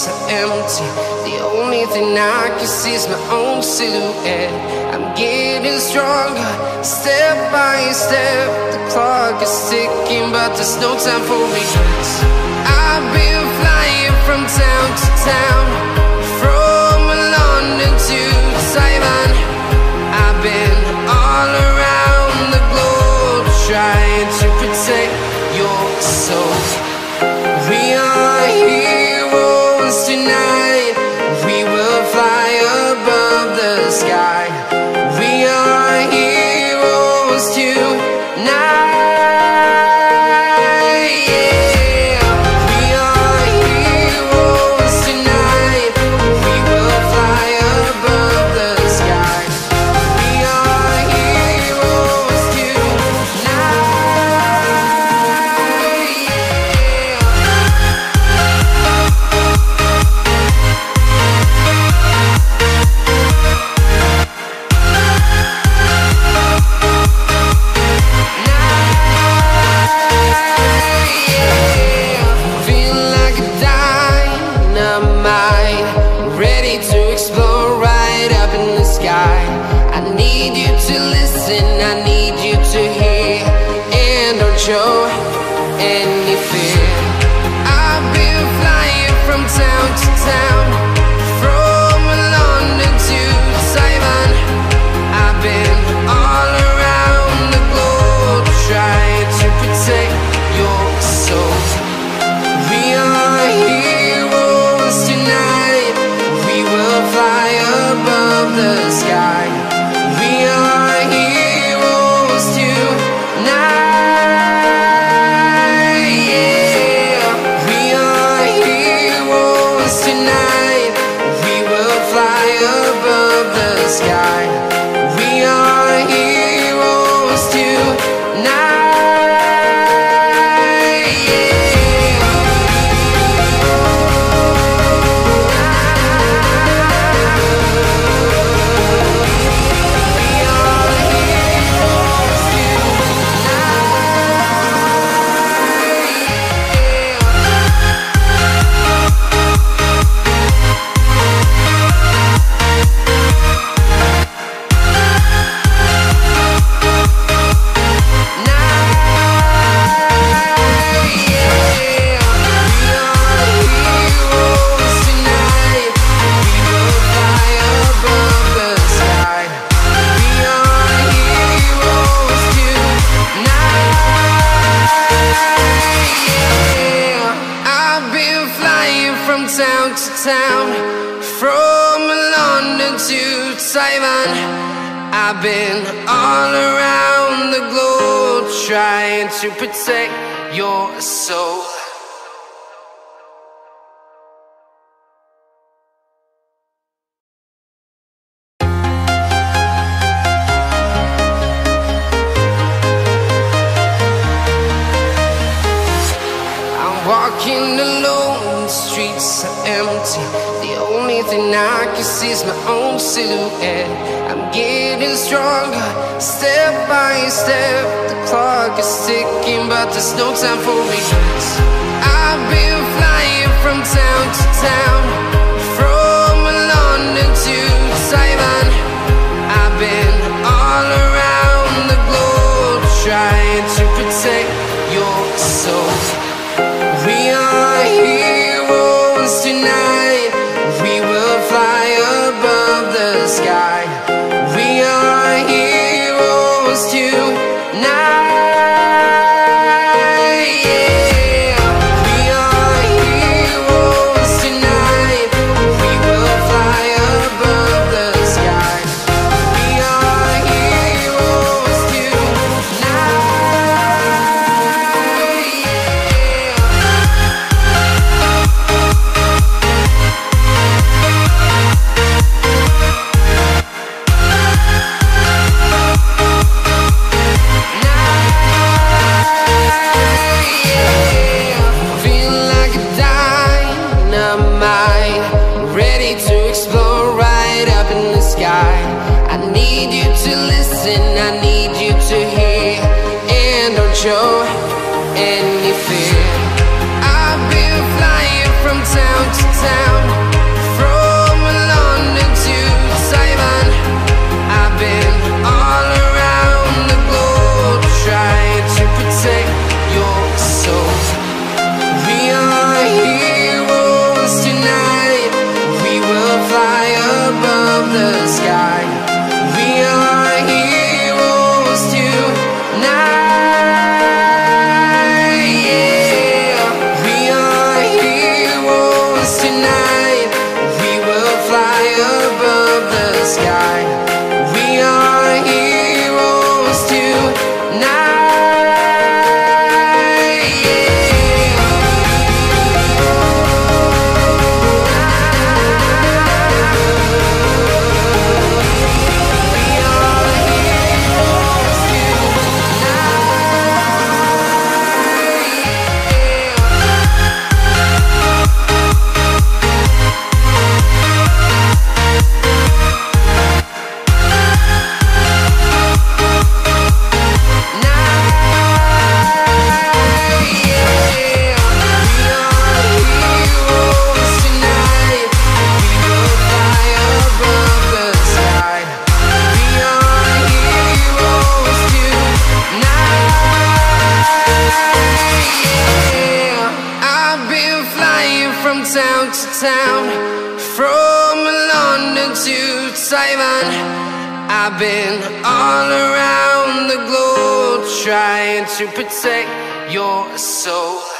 are empty. The only thing I can see is my own silhouette. I'm getting stronger, step by step. The clock is ticking, but there's no time for regrets. I've been flying from town to town, from London to Taiwan. I've been all around the globe, trying to protect your soul. We are heroes tonight. We will fly above the sky. We are heroes tonight. Show any fear. I've been flying from town to town, from London to Taiwan. I've been all around the globe, trying to protect your soul. We are heroes tonight. We will fly above the sky. We are heroes tonight. Sky. We are heroes tonight. Town to town, from London to Taiwan. I've been all around the globe, trying to protect your soul. Walking alone, the streets are empty. The only thing I can see is my own silhouette. I'm getting stronger, step by step. The clock is ticking, but there's no time for regrets. I've been flying from town to town, from London to Taiwan. I've been all around the globe, trying to protect your soul. We are heroes tonight. We will fly above the sky. We are heroes tonight. We are heroes tonight. We will fly above the sky. We are heroes tonight. I need you to listen, I need you to hear, and don't show any fear. I've been flying from town to town, town, from London to Taiwan. I've been all around the globe trying to protect your soul.